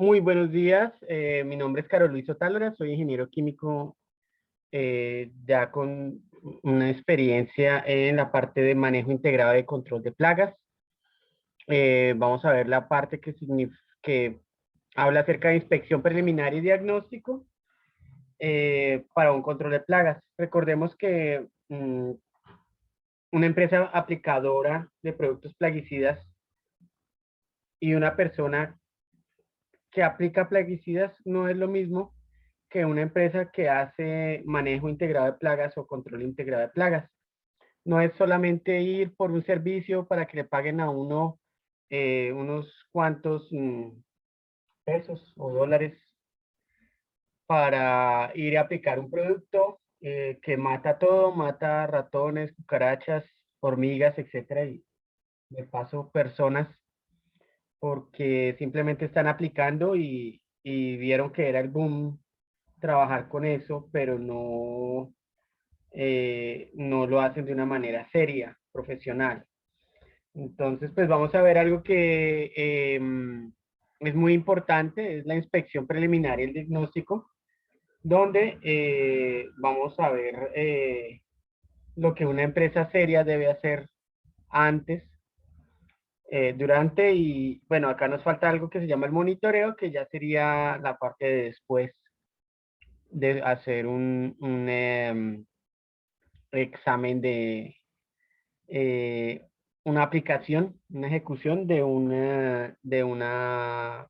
Muy buenos días, mi nombre es Carlos Luis Otálora, soy ingeniero químico ya con una experiencia en la parte de manejo integrado de control de plagas. Vamos a ver la parte que habla acerca de inspección preliminar y diagnóstico para un control de plagas. Recordemos que una empresa aplicadora de productos plaguicidas y una persona que aplica plaguicidas no es lo mismo que una empresa que hace manejo integrado de plagas o control integrado de plagas. No es solamente ir por un servicio para que le paguen a uno unos cuantos pesos o dólares para ir a aplicar un producto que mata todo, mata ratones, cucarachas, hormigas, etcétera, y de paso personas porque simplemente están aplicando y vieron que era el boom trabajar con eso, pero no lo hacen de una manera seria, profesional. Entonces, pues vamos a ver algo que es muy importante, es la inspección preliminar y el diagnóstico, donde vamos a ver lo que una empresa seria debe hacer antes, durante y, bueno, acá nos falta algo que se llama el monitoreo, que ya sería la parte de después de hacer un examen de eh, una aplicación, una ejecución de una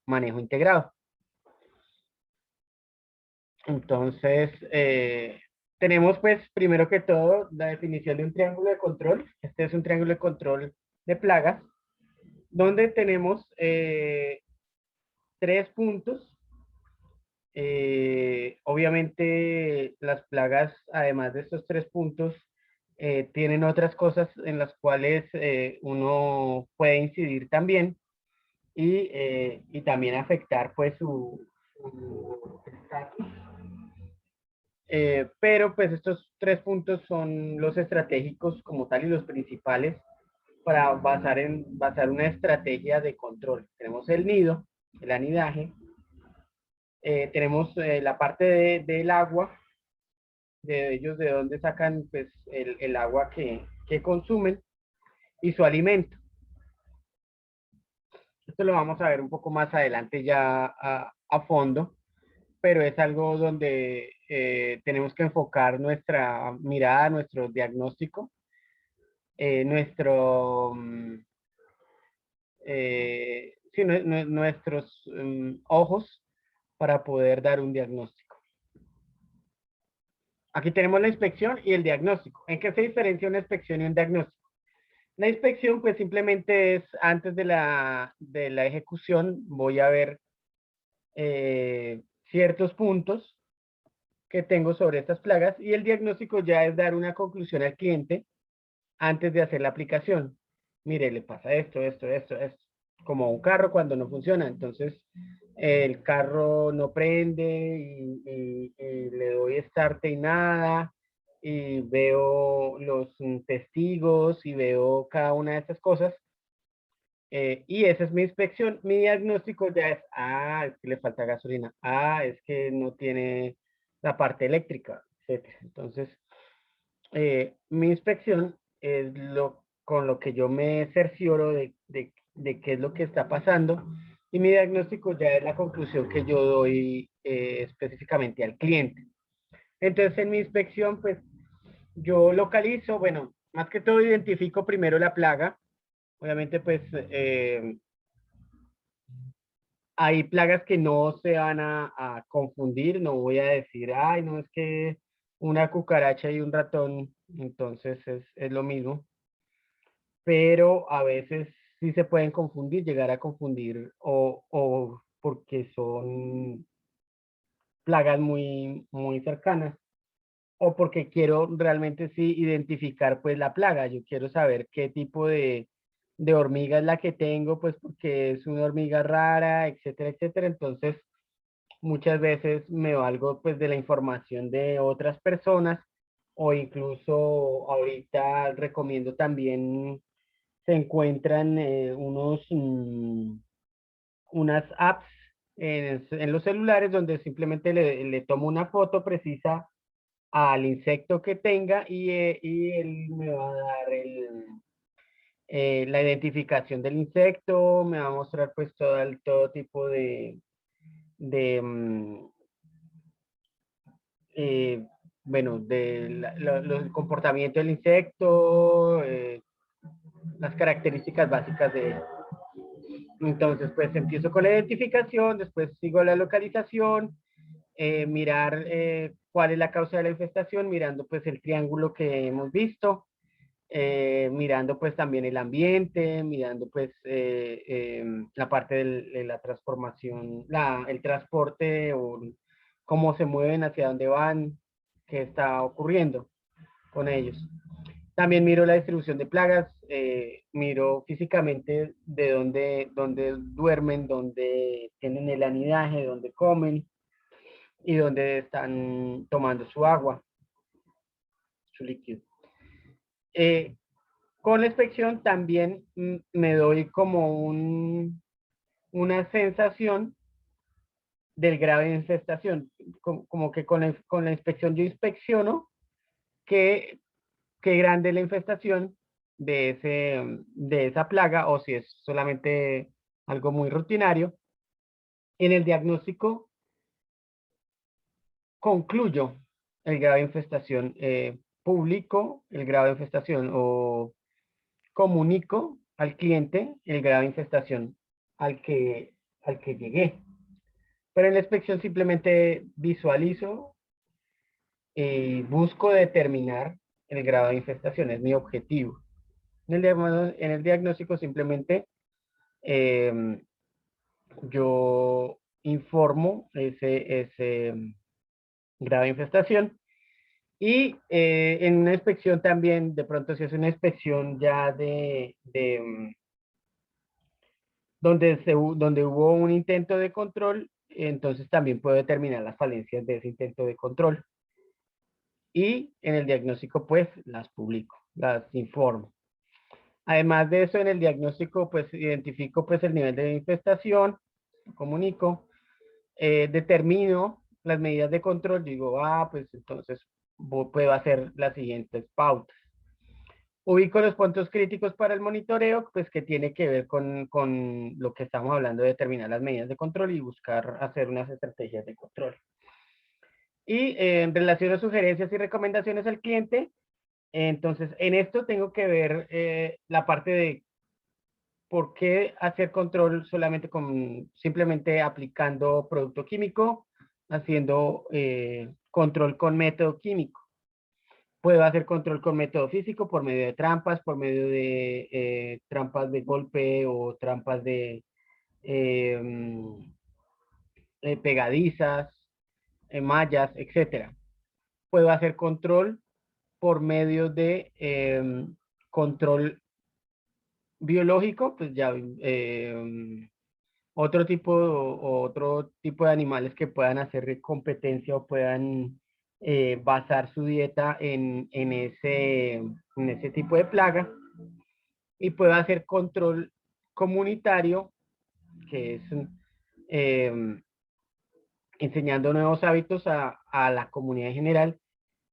manejo integrado. Entonces, tenemos pues primero que todo la definición de un triángulo de control. Este es un triángulo de control de plagas, donde tenemos tres puntos. Obviamente las plagas, además de estos tres puntos, tienen otras cosas en las cuales uno puede incidir también y también afectar pues su estatus. Pero pues estos tres puntos son los estratégicos como tal y los principales para basar una estrategia de control. Tenemos el nido, el anidaje, tenemos la parte del agua, de ellos de dónde sacan pues el agua que consumen y su alimento. Esto lo vamos a ver un poco más adelante ya a fondo, pero es algo donde tenemos que enfocar nuestra mirada, nuestro diagnóstico, sí, nuestros ojos para poder dar un diagnóstico. Aquí tenemos la inspección y el diagnóstico. ¿En qué se diferencia una inspección y un diagnóstico? La inspección, pues simplemente es antes de la ejecución, voy a ver ciertos puntos que tengo sobre estas plagas y el diagnóstico ya es dar una conclusión al cliente antes de hacer la aplicación. Mire, le pasa esto, esto, esto, esto. Como un carro cuando no funciona. Entonces, el carro no prende y le doy start y nada. Y veo los testigos y veo cada una de estas cosas. Y esa es mi inspección. Mi diagnóstico ya es que le falta gasolina. Es que no tiene la parte eléctrica, etcétera. Entonces, mi inspección es con lo que yo me cercioro de qué es lo que está pasando y mi diagnóstico ya es la conclusión que yo doy específicamente al cliente. Entonces, en mi inspección, pues yo localizo, bueno, más que todo identifico primero la plaga. Obviamente, pues hay plagas que no se van a confundir, no voy a decir, ay, no, es que una cucaracha y un ratón, entonces es lo mismo, pero a veces sí se pueden confundir, llegar a confundir o porque son plagas muy, muy cercanas o porque quiero realmente sí identificar pues la plaga, yo quiero saber qué tipo de hormiga es la que tengo, pues porque es una hormiga rara, etcétera, etcétera, entonces muchas veces me valgo pues de la información de otras personas o incluso ahorita recomiendo también, se encuentran unas apps en los celulares, donde simplemente le tomo una foto precisa al insecto que tenga y él me va a dar la identificación del insecto, me va a mostrar pues todo tipo de eh, bueno, de los comportamientos del insecto, las características básicas de él. Entonces, pues empiezo con la identificación, después sigo la localización, mirar cuál es la causa de la infestación, mirando pues el triángulo que hemos visto, mirando pues también el ambiente, mirando pues la parte de la transformación, el transporte o cómo se mueven, hacia dónde van, qué está ocurriendo con ellos. También miro la distribución de plagas, miro físicamente de dónde duermen, dónde tienen el anidaje, dónde comen y dónde están tomando su agua, su líquido. Eh, con la inspección también me doy como una sensación del grado de infestación, como que con la inspección yo inspecciono qué, qué grande es la infestación de esa plaga o si es solamente algo muy rutinario. En el diagnóstico concluyo el grado de infestación, publico el grado de infestación o comunico al cliente el grado de infestación al que llegué. Pero en la inspección simplemente visualizo y busco determinar el grado de infestación, es mi objetivo. En el diagnóstico simplemente eh, yo informo ese grado de infestación y en una inspección también, de pronto si es una inspección ya donde hubo un intento de control, entonces también puedo determinar las falencias de ese intento de control. Y en el diagnóstico, pues, las publico, las informo. Además de eso, en el diagnóstico, pues, identifico, pues, el nivel de infestación, comunico, determino las medidas de control, digo, pues, entonces puedo hacer las siguientes pautas. Ubico los puntos críticos para el monitoreo, pues que tiene que ver con lo que estamos hablando de determinar las medidas de control y buscar hacer unas estrategias de control. Y en relación a sugerencias y recomendaciones al cliente, entonces en esto tengo que ver la parte de por qué hacer control solamente simplemente aplicando producto químico, haciendo control con método químico. Puedo hacer control con método físico por medio de trampas, por medio de trampas de golpe o trampas eh, pegadizas, mallas, etcétera. Puedo hacer control por medio de control biológico, pues ya otro tipo de animales que puedan hacer competencia o puedan basar su dieta en ese tipo de plaga. Y puedo hacer control comunitario, que es eh, enseñando nuevos hábitos a la comunidad en general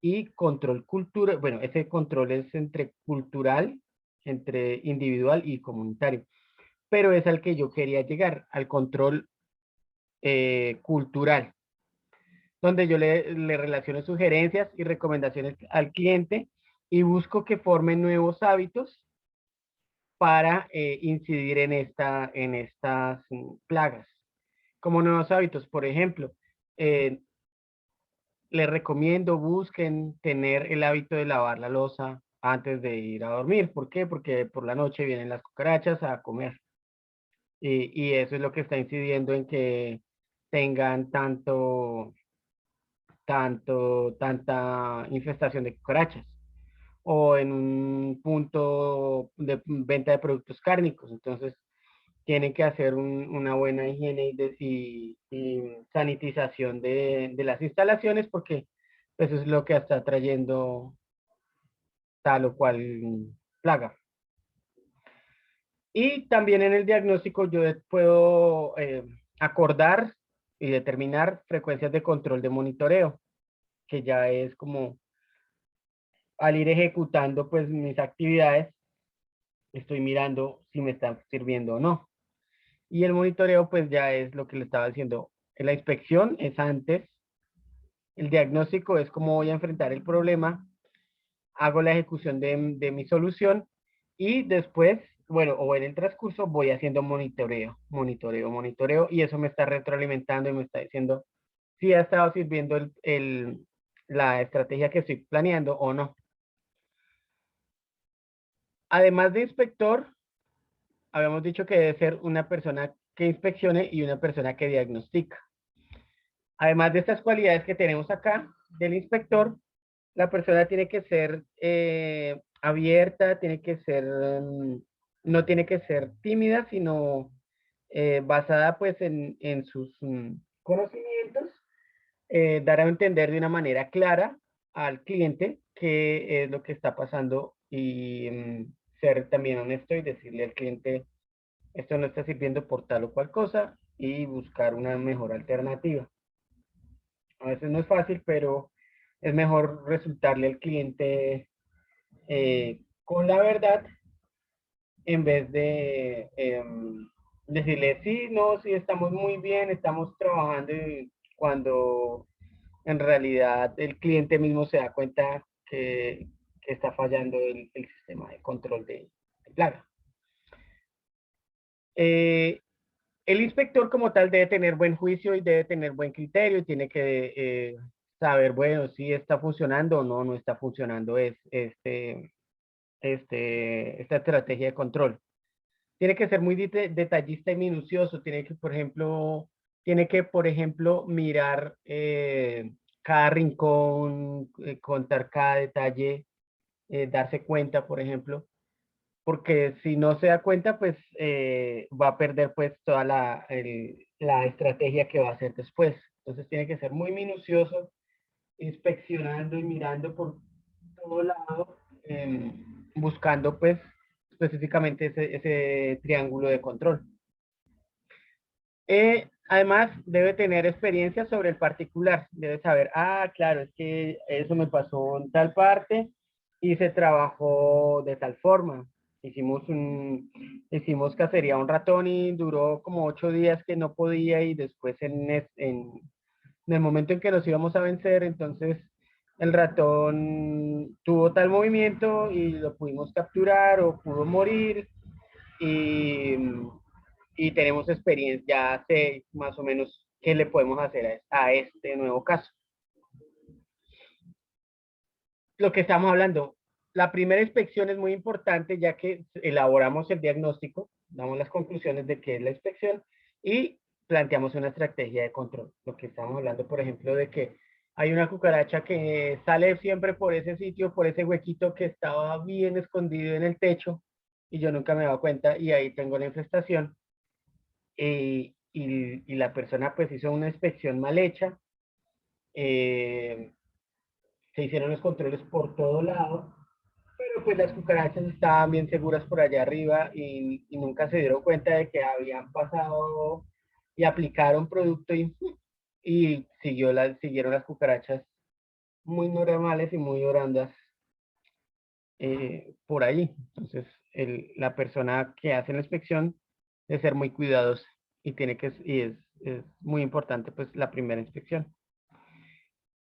y control cultural, bueno, ese control es entre cultural, entre individual y comunitario, pero es al que yo quería llegar, al control cultural, donde yo le relaciono sugerencias y recomendaciones al cliente y busco que formen nuevos hábitos para incidir en estas plagas. Como nuevos hábitos, por ejemplo, eh, les recomiendo, busquen tener el hábito de lavar la loza antes de ir a dormir. ¿Por qué? Porque por la noche vienen las cucarachas a comer. Y eso es lo que está incidiendo en que tengan tanta infestación de cucarachas. O en un punto de venta de productos cárnicos. Entonces, tienen que hacer una buena higiene y sanitización de las instalaciones porque eso es lo que está trayendo tal o cual plaga. Y también en el diagnóstico yo puedo acordar y determinar frecuencias de control de monitoreo, que ya es como al ir ejecutando pues mis actividades, estoy mirando si me están sirviendo o no. Y el monitoreo pues ya es lo que le estaba diciendo. La inspección es antes, el diagnóstico es cómo voy a enfrentar el problema, hago la ejecución de mi solución y después, bueno, o en el transcurso voy haciendo monitoreo, monitoreo, monitoreo y eso me está retroalimentando y me está diciendo si ha estado sirviendo la estrategia que estoy planeando o no. Además de inspector, habíamos dicho que debe ser una persona que inspeccione y una persona que diagnostica. Además de estas cualidades que tenemos acá del inspector, la persona tiene que ser abierta, tiene que ser, no tiene que ser tímida, sino basada pues en sus conocimientos, dar a entender de una manera clara al cliente qué es lo que está pasando y ser también honesto y decirle al cliente, esto no está sirviendo por tal o cual cosa y buscar una mejor alternativa. A veces no es fácil, pero es mejor resultarle al cliente con la verdad en vez de decirle, sí, no, sí, estamos muy bien, estamos trabajando y cuando en realidad el cliente mismo se da cuenta que está fallando el sistema de control de plaga. Eh, el inspector como tal debe tener buen juicio y debe tener buen criterio y tiene que saber, bueno, si está funcionando o no, no está funcionando esta estrategia de control. Tiene que ser muy detallista y minucioso, tiene que, por ejemplo, mirar cada rincón, contar cada detalle, darse cuenta, por ejemplo, porque si no se da cuenta, pues va a perder pues toda la estrategia que va a hacer después. Entonces tiene que ser muy minucioso, inspeccionando y mirando por todo lado, buscando pues específicamente ese triángulo de control. Además, debe tener experiencia sobre el particular. Debe saber, ah, claro, es que eso me pasó en tal parte y se trabajó de tal forma. Hicimos cacería a un ratón y duró como 8 días que no podía y después en el momento en que nos íbamos a vencer, entonces el ratón tuvo tal movimiento y lo pudimos capturar o pudo morir y y tenemos experiencia, ya sé más o menos qué le podemos hacer a este nuevo caso. Lo que estamos hablando, la primera inspección es muy importante ya que elaboramos el diagnóstico, damos las conclusiones de qué es la inspección y planteamos una estrategia de control. Lo que estamos hablando, por ejemplo, de que hay una cucaracha que sale siempre por ese sitio, por ese huequito que estaba bien escondido en el techo y yo nunca me he dado cuenta y ahí tengo la infestación. Y la persona pues hizo una inspección mal hecha, eh, se hicieron los controles por todo lado, pero pues las cucarachas estaban bien seguras por allá arriba y nunca se dieron cuenta de que habían pasado y aplicaron producto y siguieron las cucarachas muy normales y muy orandas por ahí. Entonces, la persona que hace la inspección debe ser muy cuidadosa y es muy importante pues la primera inspección.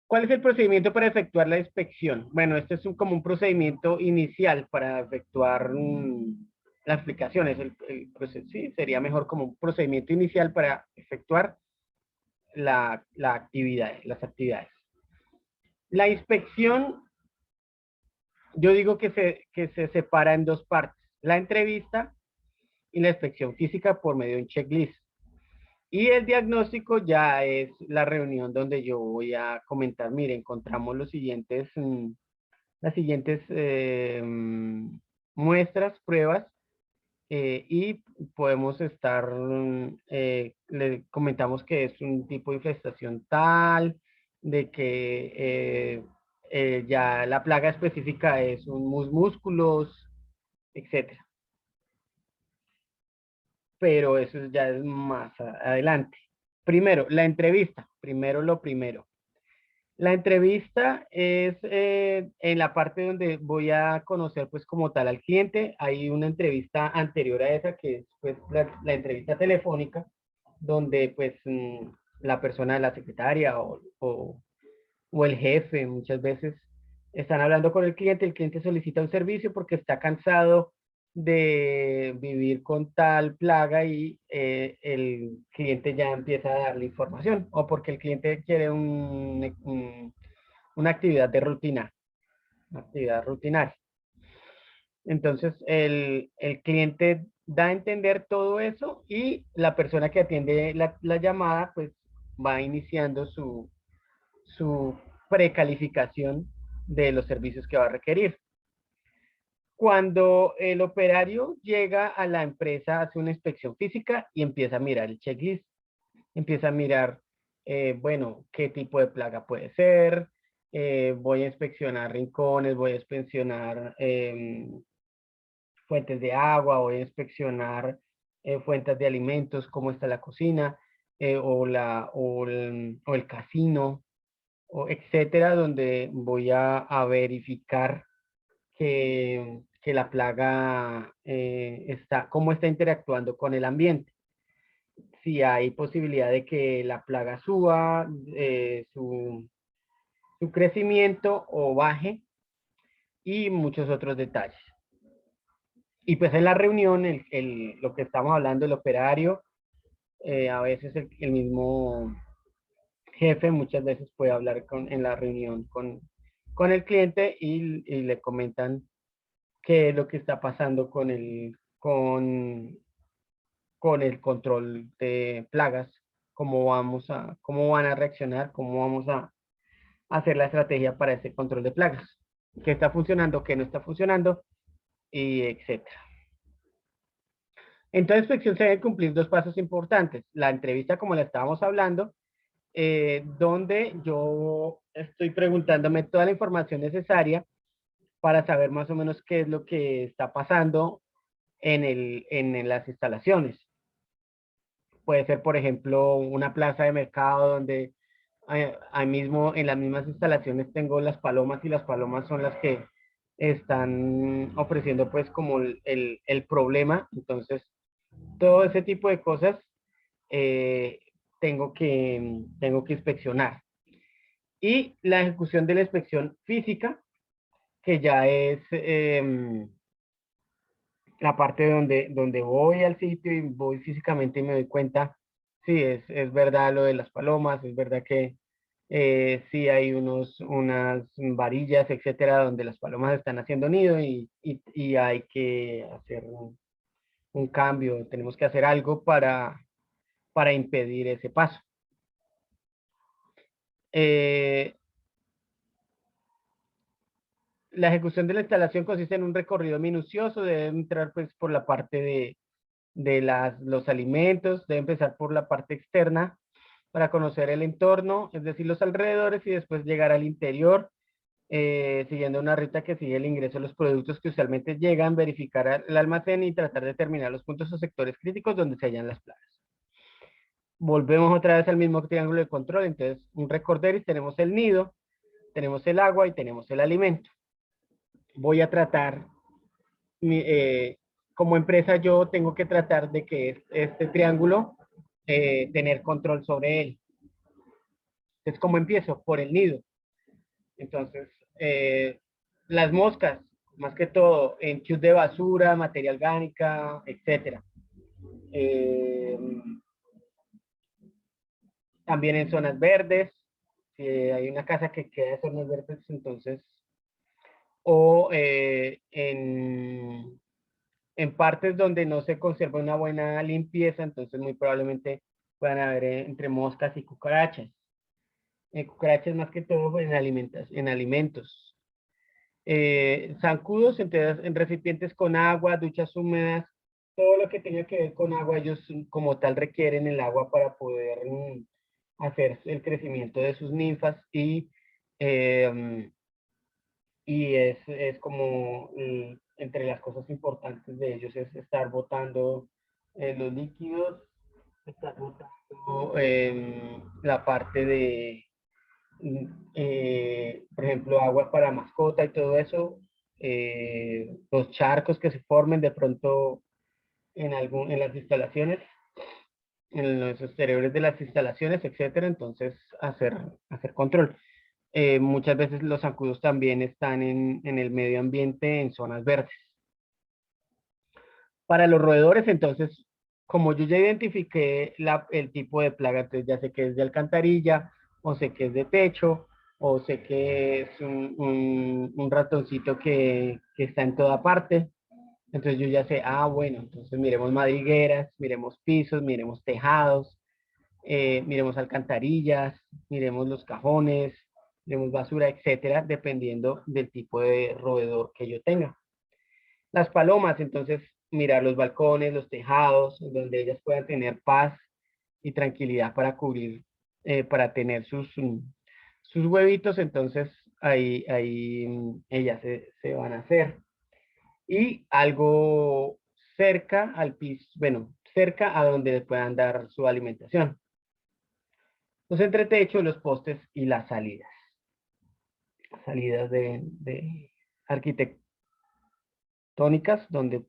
¿Cuál es el procedimiento para efectuar la inspección? Bueno, este es como un procedimiento inicial para efectuar las aplicaciones. Sí, sería mejor como un procedimiento inicial para efectuar la actividad, las actividades. La inspección, yo digo que se separa en dos partes. La entrevista y la inspección física por medio de un checklist. Y el diagnóstico ya es la reunión donde yo voy a comentar, mire, encontramos las siguientes muestras, pruebas, y podemos le comentamos que es un tipo de infestación tal, de que ya la plaga específica es un músculos, etcétera. pero eso ya es más adelante. Primero, la entrevista, primero lo primero. La entrevista es en la parte donde voy a conocer pues como tal al cliente. Hay una entrevista anterior a esa que es pues la entrevista telefónica, donde pues la persona, la secretaria o el jefe muchas veces están hablando con el cliente solicita un servicio porque está cansado de vivir con tal plaga y el cliente ya empieza a darle información o porque el cliente quiere una actividad de rutina, una actividad rutinaria. Entonces, el cliente da a entender todo eso y la persona que atiende la llamada, pues va iniciando su precalificación de los servicios que va a requerir. Cuando el operario llega a la empresa, hace una inspección física y empieza a mirar el checklist, empieza a mirar, bueno, qué tipo de plaga puede ser, voy a inspeccionar rincones, voy a inspeccionar fuentes de agua, voy a inspeccionar fuentes de alimentos, cómo está la cocina, o el casino, o etcétera, donde voy a verificar que la plaga está, cómo está interactuando con el ambiente. Si hay posibilidad de que la plaga suba, su crecimiento o baje y muchos otros detalles. Y pues en la reunión, lo que estamos hablando, el operario, a veces el mismo jefe muchas veces puede hablar en la reunión con el cliente y le comentan qué es lo que está pasando con el control de plagas, cómo van a reaccionar, cómo vamos a hacer la estrategia para ese control de plagas, qué está funcionando, qué no está funcionando, y etcétera. En toda inspección se deben cumplir dos pasos importantes. La entrevista, como la estábamos hablando, donde yo estoy preguntándome toda la información necesaria para saber más o menos qué es lo que está pasando en las instalaciones. Puede ser, por ejemplo, una plaza de mercado donde ahí mismo en las mismas instalaciones tengo las palomas y las palomas son las que están ofreciendo pues como el problema. Entonces, todo ese tipo de cosas eh, tengo que inspeccionar. Y la ejecución de la inspección física, que ya es la parte donde voy al sitio y voy físicamente y me doy cuenta, sí, es verdad lo de las palomas, es verdad que sí hay unas varillas, etcétera, donde las palomas están haciendo nido y hay que hacer un cambio, tenemos que hacer algo para impedir ese paso. Eh, la ejecución de la instalación consiste en un recorrido minucioso, debe entrar pues por la parte de los alimentos, debe empezar por la parte externa para conocer el entorno, es decir, los alrededores y después llegar al interior, siguiendo una ruta que sigue el ingreso de los productos que usualmente llegan, verificar el almacén y tratar de determinar los puntos o sectores críticos donde se hallan las plagas. Volvemos otra vez al mismo triángulo de control, entonces un recorderis, tenemos el nido, tenemos el agua y tenemos el alimento. Voy a tratar como empresa yo tengo que tratar de que este triángulo tener control sobre él. Entonces, ¿cómo empiezo? Por el nido. Entonces, las moscas, más que todo, en chute de basura, materia orgánica, etcétera. Eh, También en zonas verdes, si hay una casa que queda en zonas verdes, entonces, o en partes donde no se conserva una buena limpieza, entonces muy probablemente puedan haber entre moscas y cucarachas. Cucarachas más que todo en alimentos. Zancudos en recipientes con agua, duchas húmedas, todo lo que tenga que ver con agua, ellos como tal requieren el agua para poder hacer el crecimiento de sus ninfas eh, y es como entre las cosas importantes de ellos es estar botando los líquidos, está botando la parte de, por ejemplo, agua para mascota y todo eso, los charcos que se formen de pronto en las instalaciones, en los exteriores de las instalaciones, etcétera. Entonces, hacer control. Muchas veces los zancudos también están en el medio ambiente, en zonas verdes. Para los roedores, entonces, como yo ya identifiqué el tipo de plaga, entonces ya sé que es de alcantarilla, o sé que es de techo, o sé que es un ratoncito que está en toda parte. Entonces yo ya sé, bueno, entonces miremos madrigueras, miremos pisos, miremos tejados, miremos alcantarillas, miremos los cajones, miremos basura, etcétera, dependiendo del tipo de roedor que yo tenga. Las palomas, entonces, mirar los balcones, los tejados, donde ellas puedan tener paz y tranquilidad para cubrir, para tener sus huevitos, entonces ahí ellas se van a hacer. Y algo cerca al piso, bueno, cerca a donde puedan dar su alimentación. Los entretechos, los postes y las salidas de arquitectónicas donde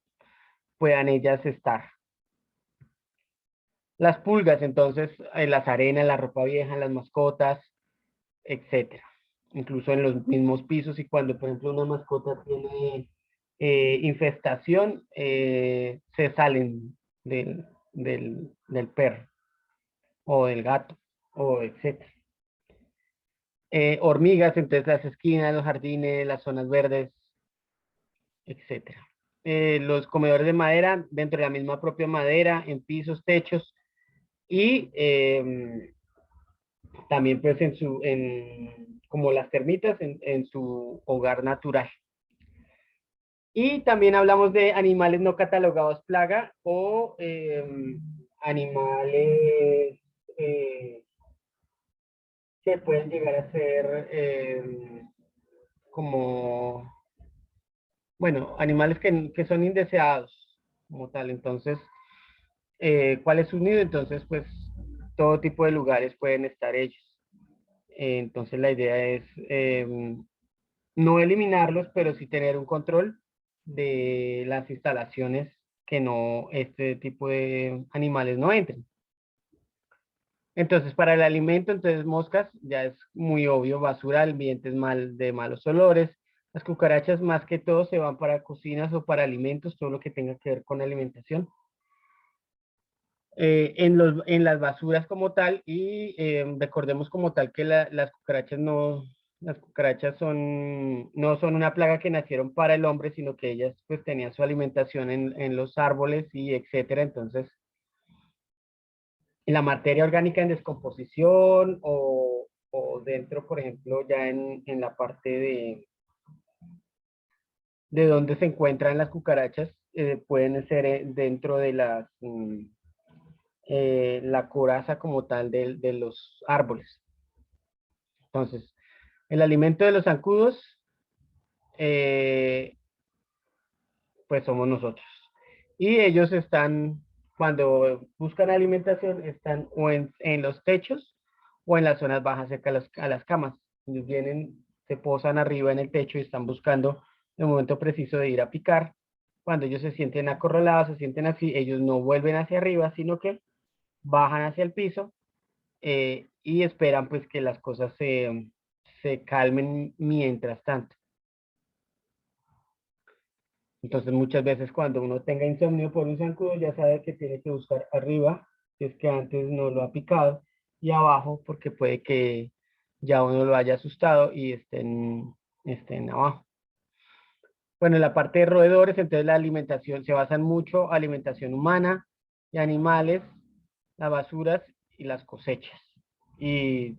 puedan ellas estar. Las pulgas, entonces, en las arenas, la ropa vieja, en las mascotas, etcétera. Incluso en los mismos pisos y cuando, por ejemplo, una mascota tiene infestación, se salen del perro o del gato, o etcétera. Hormigas, entonces las esquinas, los jardines, las zonas verdes, etcétera. Los comedores de madera, dentro de la misma propia madera, en pisos, techos, y también pues como las termitas en su hogar natural. Y también hablamos de animales no catalogados plaga o animales eh, que pueden llegar a ser como, bueno, animales que son indeseados como tal. Entonces, ¿cuál es su nido? Entonces, pues todo tipo de lugares pueden estar ellos. Entonces, la idea es no eliminarlos, pero sí tener un control de las instalaciones que no, este tipo de animales no entren. Entonces, para el alimento, entonces moscas, ya es muy obvio, basura, ambientes de malos olores. Las cucarachas más que todo se van para cocinas o para alimentos, todo lo que tenga que ver con alimentación. En las basuras como tal, y recordemos como tal que las cucarachas las cucarachas no son una plaga que nacieron para el hombre, sino que ellas pues tenían su alimentación en los árboles y etcétera. Entonces, en la materia orgánica en descomposición o dentro, por ejemplo, ya en la parte de donde se encuentran las cucarachas, pueden ser dentro de la coraza como tal de los árboles. Entonces, el alimento de los zancudos, eh, pues somos nosotros. Y ellos están, cuando buscan alimentación, están o en los techos o en las zonas bajas cerca a las camas. Ellos vienen, se posan arriba en el techo y están buscando el momento preciso de ir a picar. Cuando ellos se sienten acorralados, se sienten así, ellos no vuelven hacia arriba, sino que bajan hacia el piso y esperan pues que las cosas se calmen mientras tanto. Entonces muchas veces cuando uno tenga insomnio por un zancudo ya sabe que tiene que buscar arriba, si es que antes no lo ha picado, y abajo porque puede que ya uno lo haya asustado y estén abajo. Bueno, en la parte de roedores, entonces la alimentación se basa en mucho alimentación humana y animales, las basuras y las cosechas. Y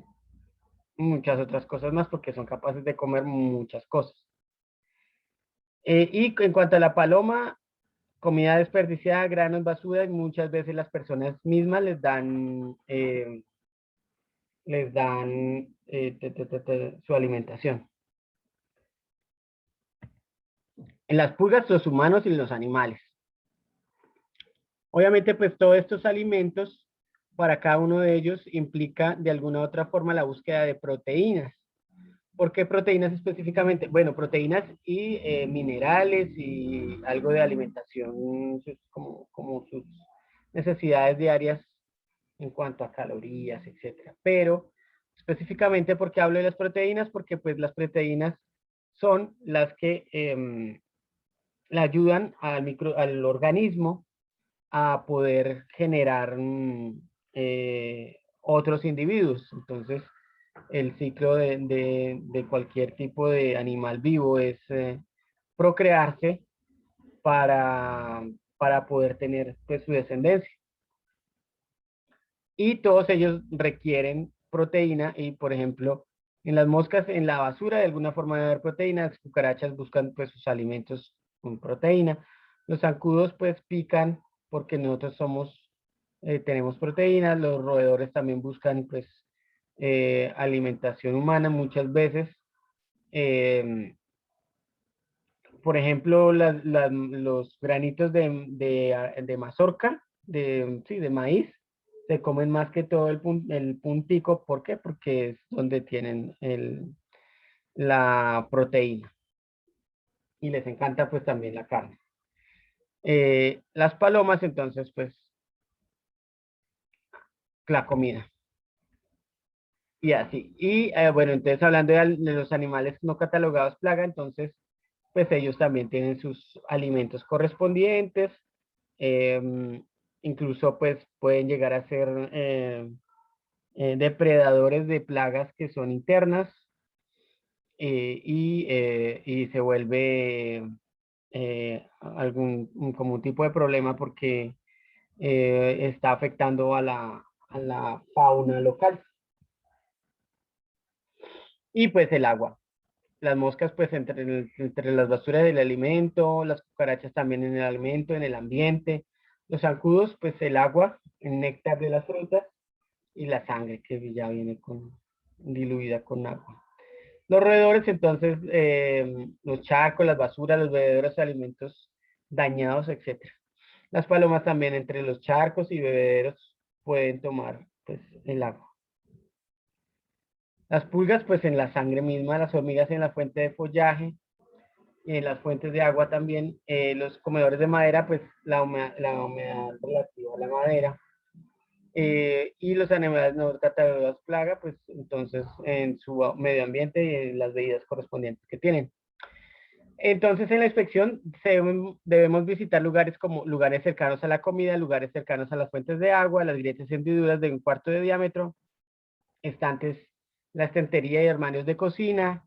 muchas otras cosas más porque son capaces de comer muchas cosas. Y en cuanto a la paloma, comida desperdiciada, granos, basura, y muchas veces las personas mismas les dan su alimentación. En las pulgas, los humanos y los animales. Obviamente, pues todos estos alimentos, para cada uno de ellos, implica de alguna u otra forma la búsqueda de proteínas. ¿Por qué proteínas específicamente? Bueno, proteínas y minerales y algo de alimentación, como sus necesidades diarias en cuanto a calorías, etcétera. Pero específicamente, ¿por qué hablo de las proteínas? Porque pues las proteínas son las que le ayudan al organismo a poder generar otros individuos. Entonces, el ciclo de cualquier tipo de animal vivo es procrearse para, para poder tener pues, su descendencia. Y todos ellos requieren proteína y, por ejemplo, en las moscas, en la basura, de alguna forma de haber proteína, las cucarachas buscan pues sus alimentos con proteína. Los zancudos pues pican porque nosotros tenemos proteínas, los roedores también buscan pues alimentación humana muchas veces. Eh, por ejemplo, los granitos de mazorca, sí, de maíz, se comen más que todo el puntico. ¿Por qué? Porque es donde tienen la proteína y les encanta pues también la carne. Las palomas, entonces, pues, la comida. Y así. Y bueno, entonces hablando de los animales no catalogados plaga, entonces, pues ellos también tienen sus alimentos correspondientes. em, Incluso pues pueden llegar a ser depredadores de plagas que son internas y se vuelve como un tipo de problema porque está afectando a la fauna local. Y pues el agua. Las moscas, pues, entre las basuras del alimento, las cucarachas también en el alimento, en el ambiente. Los zancudos, pues, el agua, el néctar de las frutas y la sangre que ya viene diluida con agua. Los roedores, entonces, los charcos, las basuras, los bebederos de alimentos dañados, etcétera. Las palomas también entre los charcos y bebederos pueden tomar, pues, el agua. Las pulgas, pues, en la sangre misma, las hormigas en la fuente de follaje, y en las fuentes de agua también, los comedores de madera, pues la humedad relativa a la madera, y los animales no catalogados plaga, pues entonces en su medio ambiente y en las medidas correspondientes que tienen. Entonces en la inspección debemos visitar lugares como lugares cercanos a la comida, lugares cercanos a las fuentes de agua, las grietas hendiduras de 1/4 de diámetro, estantes, la estantería y armarios de cocina,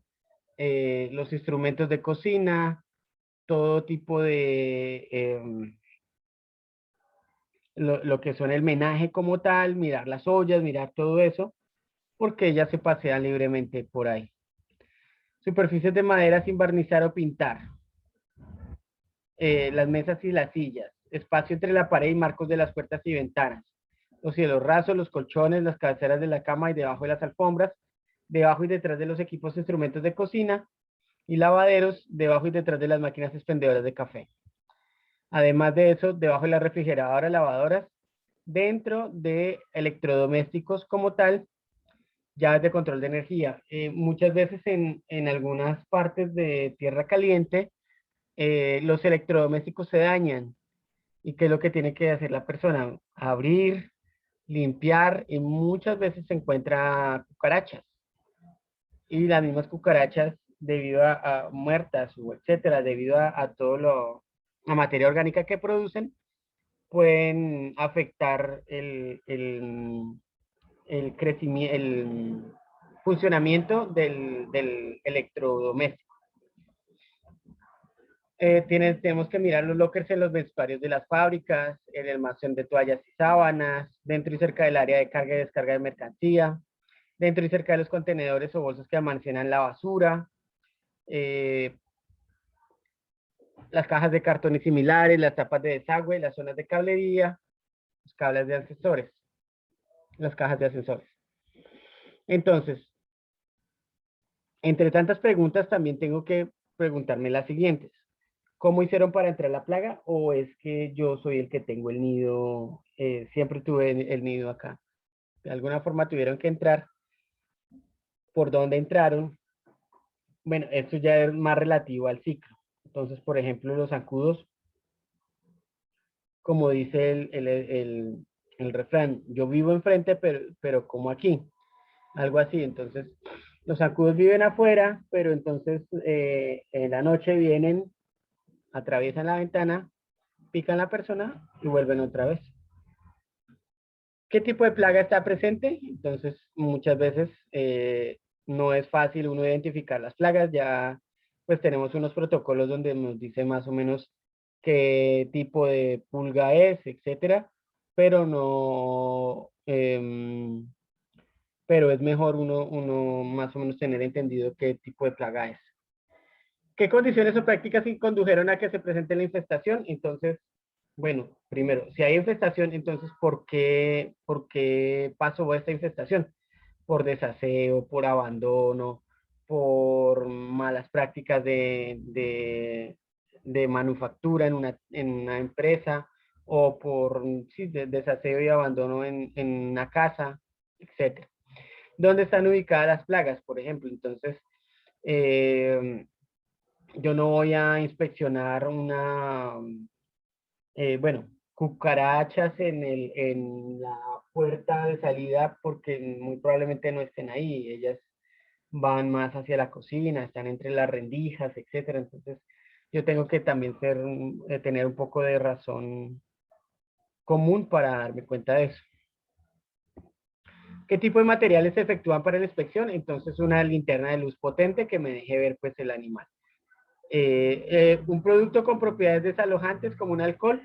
los instrumentos de cocina, todo tipo de lo que son el menaje como tal, mirar las ollas, mirar todo eso, porque ellas se pasean libremente por ahí. Superficies de madera sin barnizar o pintar, las mesas y las sillas, espacio entre la pared y marcos de las puertas y ventanas, los cielos rasos, los colchones, las cabeceras de la cama y debajo de las alfombras, debajo y detrás de los equipos e instrumentos de cocina y lavaderos, debajo y detrás de las máquinas expendedoras de café. Además de eso, debajo de las refrigeradoras, lavadoras, dentro de electrodomésticos como tal, llaves de control de energía. Muchas veces en algunas partes de tierra caliente, los electrodomésticos se dañan. ¿Y qué es lo que tiene que hacer la persona? Abrir, limpiar, y muchas veces se encuentra cucarachas. Y las mismas cucarachas, debido a muertas o etcétera, debido a todo la materia orgánica que producen, pueden afectar el crecimiento, el funcionamiento del electrodoméstico. Tenemos que mirar los lockers en los vestuarios de las fábricas, el almacén de toallas y sábanas, dentro y cerca del área de carga y descarga de mercancía, dentro y cerca de los contenedores o bolsas que almacenan la basura, eh, las cajas de cartones similares, las tapas de desagüe, las zonas de cablería, los cables de ascensores, las cajas de ascensores. Entonces, entre tantas preguntas, también tengo que preguntarme las siguientes. ¿Cómo hicieron para entrar la plaga? ¿O es que yo soy el que tengo el nido? Siempre tuve el nido acá. De alguna forma tuvieron que entrar. ¿Por dónde entraron? Bueno, esto ya es más relativo al ciclo. Entonces, por ejemplo, los zancudos, como dice el refrán, yo vivo enfrente, pero como aquí, algo así. Entonces, los zancudos viven afuera, pero entonces en la noche vienen, atraviesan la ventana, pican la persona y vuelven otra vez. ¿Qué tipo de plaga está presente? Entonces, muchas veces no es fácil uno identificar las plagas. Ya pues tenemos unos protocolos donde nos dice más o menos qué tipo de pulga es, etcétera, pero no, pero es mejor uno más o menos tener entendido qué tipo de plaga es. ¿Qué condiciones o prácticas condujeron a que se presente la infestación? Entonces, bueno, primero, si hay infestación, entonces, por qué pasó esta infestación? Por desaseo, por abandono, por malas prácticas de manufactura en una empresa, o por sí, desaseo y abandono en una casa, etcétera. ¿Dónde están ubicadas las plagas, por ejemplo? Entonces, eh, yo no voy a inspeccionar bueno, cucarachas en la puerta de salida porque muy probablemente no estén ahí. Ellas van más hacia la cocina, están entre las rendijas, etcétera. Entonces, yo tengo que también tener un poco de razón común para darme cuenta de eso. ¿Qué tipo de materiales se efectúan para la inspección? Entonces, una linterna de luz potente que me deje ver pues el animal. Un producto con propiedades desalojantes como un alcohol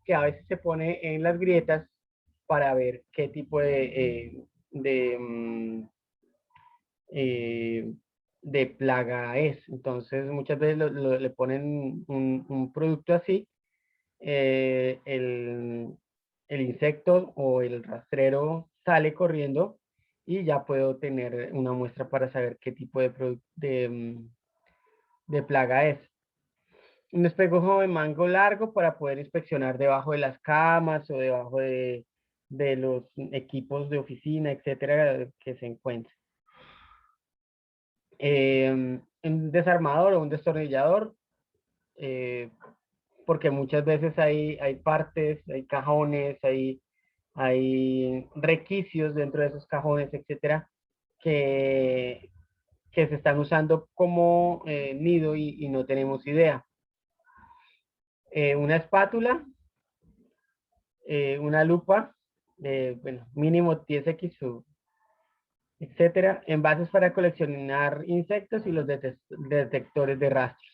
que a veces se pone en las grietas para ver qué tipo eh, de plaga es. Entonces muchas veces le ponen un producto así, el insecto o el rastrero sale corriendo y ya puedo tener una muestra para saber qué tipo de plaga es. Un espejo de mango largo para poder inspeccionar debajo de las camas o debajo de los equipos de oficina, etcétera, que se encuentren. Un desarmador o un destornillador, eh, porque muchas veces hay partes, hay cajones, hay requisios dentro de esos cajones, etcétera, que, que se están usando como nido y no tenemos idea. Una espátula, una lupa, bueno, mínimo 10x, etcétera, envases para coleccionar insectos y los detectores de rastros.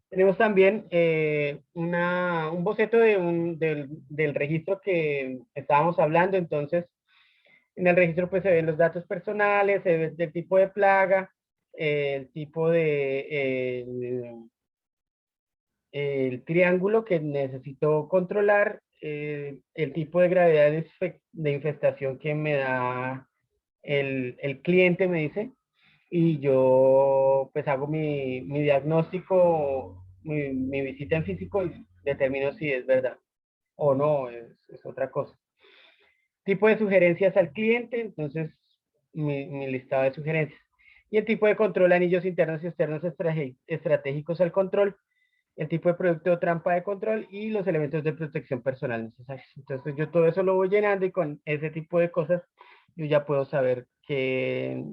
Tenemos también un boceto del registro que estábamos hablando. Entonces, en el registro pues se ven los datos personales, se ve el tipo de plaga, el tipo el triángulo que necesito controlar, el tipo de gravedad de infestación que me da el cliente, me dice, y yo pues hago mi diagnóstico, mi visita en físico y determino si es verdad o no, es otra cosa. Tipo de sugerencias al cliente, entonces mi listado de sugerencias. Y el tipo de control, anillos internos y externos estratégicos al control, el tipo de producto o trampa de control y los elementos de protección personal necesarios. Entonces yo todo eso lo voy llenando y con ese tipo de cosas yo ya puedo saber qué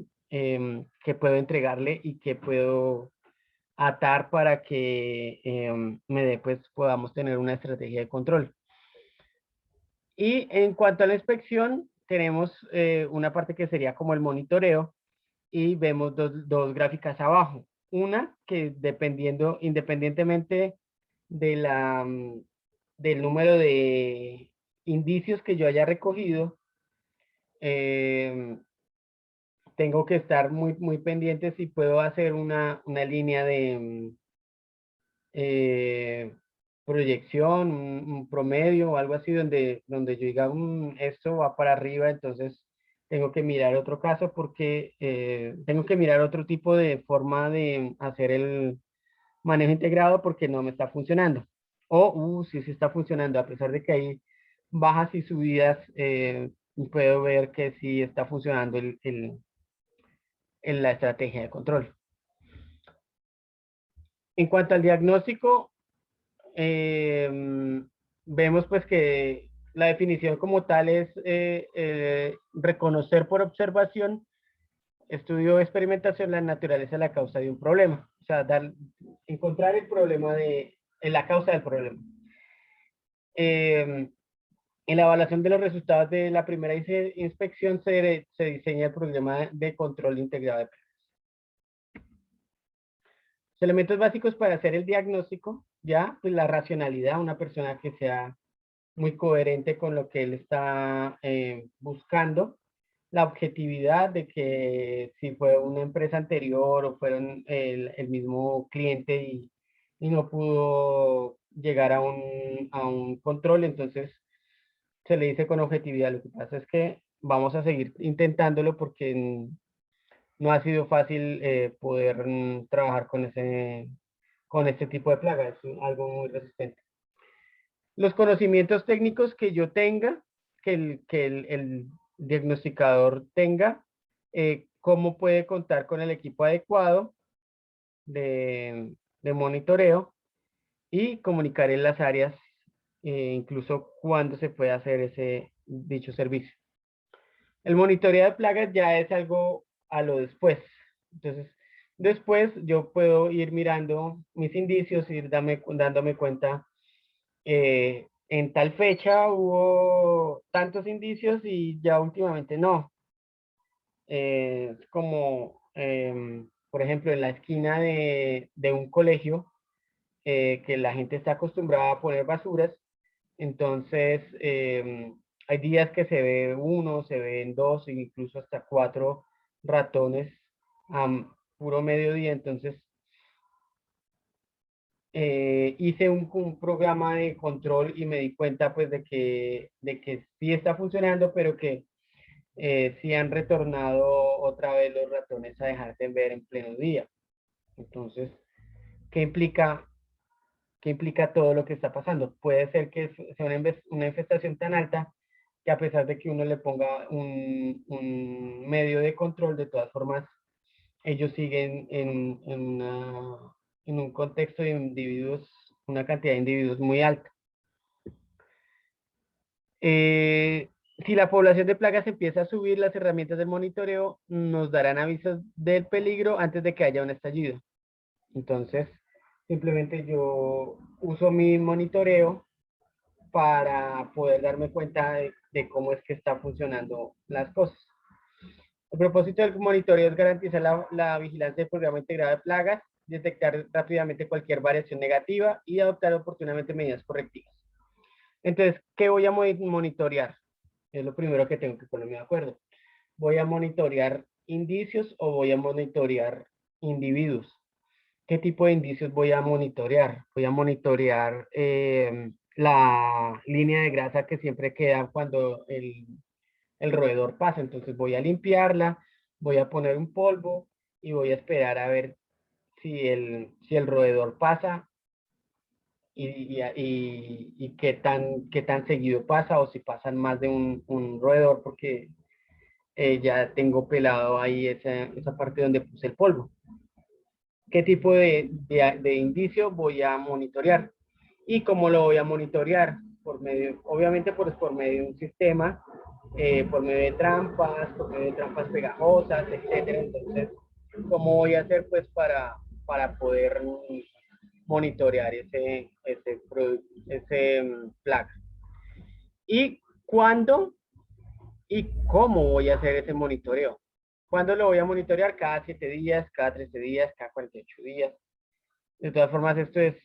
puedo entregarle y qué puedo atar para que me dé, pues podamos tener una estrategia de control. Y en cuanto a la inspección, tenemos una parte que sería como el monitoreo y vemos dos gráficas abajo. Una que independientemente de del número de indicios que yo haya recogido, eh, tengo que estar muy pendiente si puedo hacer una línea de eh, proyección, un promedio o algo así donde yo diga, esto va para arriba, entonces tengo que mirar otro caso porque tengo que mirar otro tipo de forma de hacer manejo integrado porque no me está funcionando. O, sí, sí está funcionando, a pesar de que hay bajas y subidas, puedo ver que sí está funcionando la estrategia de control. En cuanto al diagnóstico, vemos pues que la definición como tal es reconocer por observación, estudio o experimentación la naturaleza de la causa de un problema. O sea, encontrar el problema la causa del problema. En la evaluación de los resultados de la primera inspección se diseña el programa de control integrado de plagas. Los elementos básicos para hacer el diagnóstico, ya, pues la racionalidad, una persona que sea muy coherente con lo que él está buscando, la objetividad de que si fue una empresa anterior o fueron el mismo cliente y no pudo llegar a un control, entonces se le dice con objetividad. Lo que pasa es que vamos a seguir intentándolo porque no ha sido fácil poder trabajar con este tipo de plaga, es algo muy resistente. Los conocimientos técnicos que yo tenga, que el diagnosticador tenga, cómo puede contar con el equipo adecuado de monitoreo y comunicar en las áreas, incluso cuándo se puede hacer dicho servicio. El monitoreo de plagas ya es algo a lo después. Entonces, después yo puedo ir mirando mis indicios, ir dándome cuenta, en tal fecha hubo tantos indicios y ya últimamente no. Como, por ejemplo, en la esquina de un colegio, que la gente está acostumbrada a poner basuras, entonces hay días que se ve uno, se ven dos, incluso hasta cuatro ratones a puro mediodía. Entonces hice un programa de control y me di cuenta pues de que sí está funcionando, pero que sí han retornado otra vez los ratones a dejarse ver en pleno día. Entonces, ¿qué implica? ¿Qué implica todo lo que está pasando? Puede ser que sea una infestación tan alta que, a pesar de que uno le ponga un medio de control, de todas formas, ellos siguen en un contexto de individuos, una cantidad de individuos muy alta. Si la población de plagas empieza a subir, las herramientas del monitoreo nos darán avisos del peligro antes de que haya un estallido. Entonces, simplemente yo uso mi monitoreo para poder darme cuenta de cómo es que están funcionando las cosas. El propósito del monitoreo es garantizar la vigilancia del programa integrado de plagas, detectar rápidamente cualquier variación negativa y adoptar oportunamente medidas correctivas. Entonces, ¿qué voy a monitorear? Es lo primero que tengo que ponerme de acuerdo. ¿Voy a monitorear indicios o voy a monitorear individuos? ¿Qué tipo de indicios voy a monitorear? Voy a monitorear la línea de grasa que siempre queda cuando el roedor pasa. Entonces voy a limpiarla, voy a poner un polvo y voy a esperar a ver si el roedor pasa y qué tan seguido pasa, o si pasan más de un roedor, porque ya tengo pelado ahí esa parte donde puse el polvo. ¿Qué tipo de indicio voy a monitorear? ¿Y cómo lo voy a monitorear? Obviamente por medio de un sistema, por medio de trampas, por medio de trampas pegajosas, etcétera. Entonces, ¿cómo voy a hacer pues para poder monitorear ese plaga? ¿Y cuándo y cómo voy a hacer ese monitoreo? ¿Cuándo lo voy a monitorear? Cada 7 días, cada 13 días, cada 48 días. De todas formas, esto es,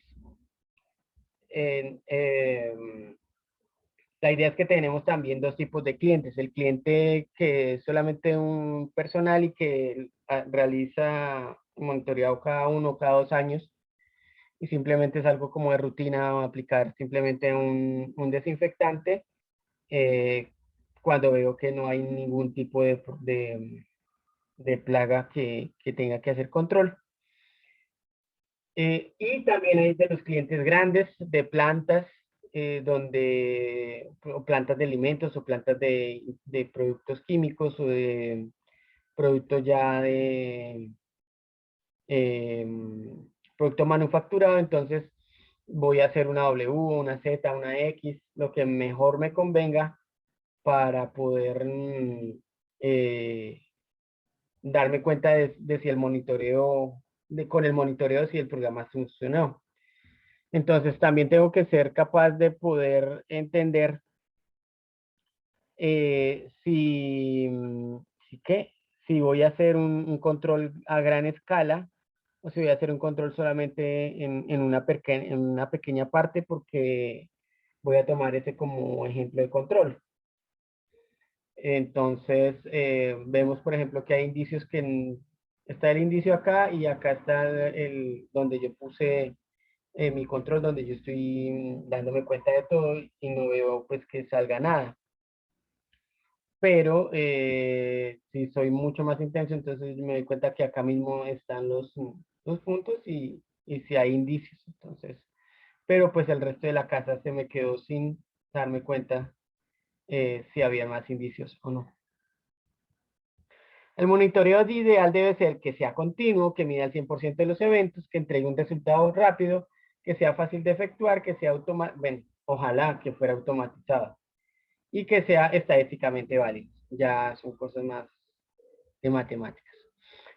la idea es que tenemos también dos tipos de clientes. El cliente que es solamente un personal y que realiza monitoreado cada 1 cada 2 años, y simplemente es algo como de rutina aplicar simplemente un desinfectante eh, cuando veo que no hay ningún tipo de plaga que tenga que hacer control. Y también hay de los clientes grandes, de plantas, o plantas de alimentos o plantas de productos químicos o de productos ya de eh, producto manufacturado. Entonces voy a hacer una W, una Z, una X, lo que mejor me convenga para poder eh, darme cuenta de si el monitoreo, con el monitoreo si el programa funcionó. Entonces también tengo que ser capaz de poder entender si, si, ¿qué? Si voy a hacer un control a gran escala o si voy a hacer un control solamente en una pequeña parte porque voy a tomar ese como ejemplo de control. Entonces, vemos, por ejemplo, que hay indicios está el indicio acá y acá está donde yo puse mi control, donde yo estoy dándome cuenta de todo y no veo pues que salga nada. Pero si soy mucho más intenso, entonces me doy cuenta que acá mismo están los puntos y si hay indicios. Entonces, pero pues el resto de la casa se me quedó sin darme cuenta si había más indicios o no. El monitoreo ideal debe ser que sea continuo, que mida el 100% de los eventos, que entregue un resultado rápido, que sea fácil de efectuar, que sea automatizado, bueno, ojalá que fuera automatizado y que sea estadísticamente válido. Ya son cosas más de matemáticas.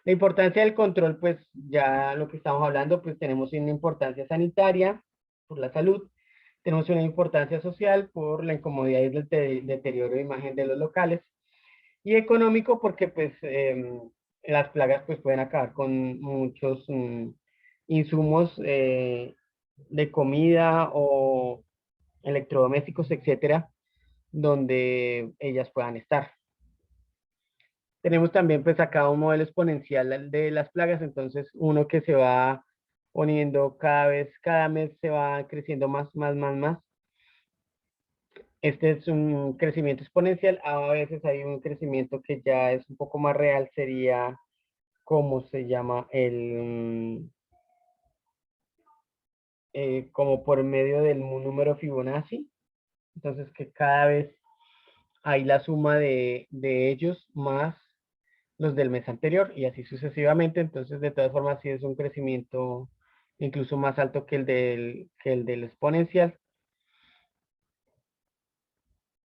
La importancia del control, pues ya lo que estamos hablando, pues tenemos una importancia sanitaria por la salud, tenemos una importancia social por la incomodidad y el deterioro de imagen de los locales, y económico porque pues las plagas pues pueden acabar con muchos insumos de comida o electrodomésticos, etcétera, donde ellas puedan estar. Tenemos también pues acá un modelo exponencial de las plagas, entonces uno que se va poniendo cada mes se va creciendo más. Este es un crecimiento exponencial, a veces hay un crecimiento que ya es un poco más real, sería, ¿cómo se llama? Como por medio del número Fibonacci, entonces que cada vez hay la suma de ellos más los del mes anterior y así sucesivamente. Entonces, de todas formas, sí es un crecimiento incluso más alto que el del exponencial.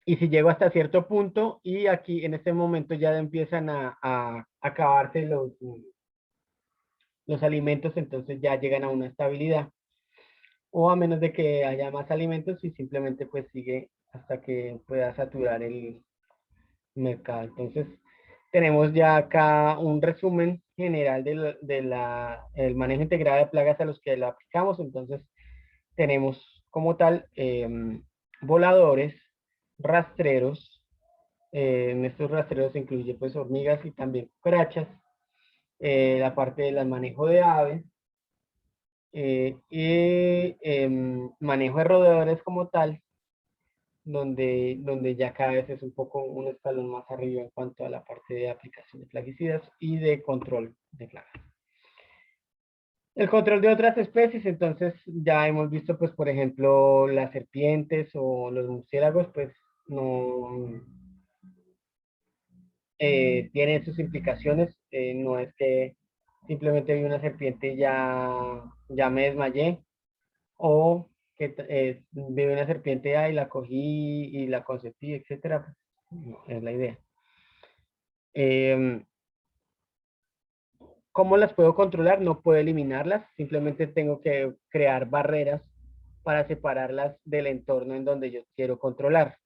Y si llego hasta cierto punto y aquí en este momento ya empiezan a acabarse los alimentos, entonces ya llegan a una estabilidad. O a menos de que haya más alimentos y simplemente pues sigue hasta que pueda saturar el mercado. Entonces, tenemos ya acá un resumen general el manejo integrado de plagas a los que lo aplicamos. Entonces, tenemos como tal voladores, rastreros. En estos rastreros se incluye pues hormigas y también cucarachas. La parte del manejo de aves. Y manejo de roedores como tal, donde ya cada vez es un poco un escalón más arriba en cuanto a la parte de aplicación de plaguicidas y de control de plagas. El control de otras especies, entonces ya hemos visto, pues, por ejemplo, las serpientes o los murciélagos, pues, no tienen sus implicaciones. No es que simplemente vi una serpiente y ya me desmayé, o que vi una serpiente y la cogí y la consentí, etcétera. Pues, no, es la idea. Em, ¿Cómo las puedo controlar? No puedo eliminarlas, simplemente tengo que crear barreras para separarlas del entorno en donde yo quiero controlar.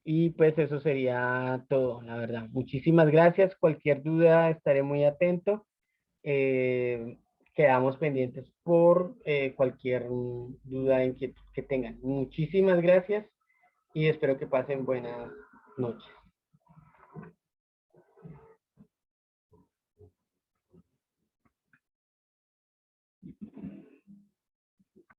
Y pues eso sería todo, la verdad. Muchísimas gracias. Cualquier duda estaré muy atento. Eh, Quedamos pendientes por cualquier duda, inquietud que tengan. Muchísimas gracias y espero que pasen buenas noches.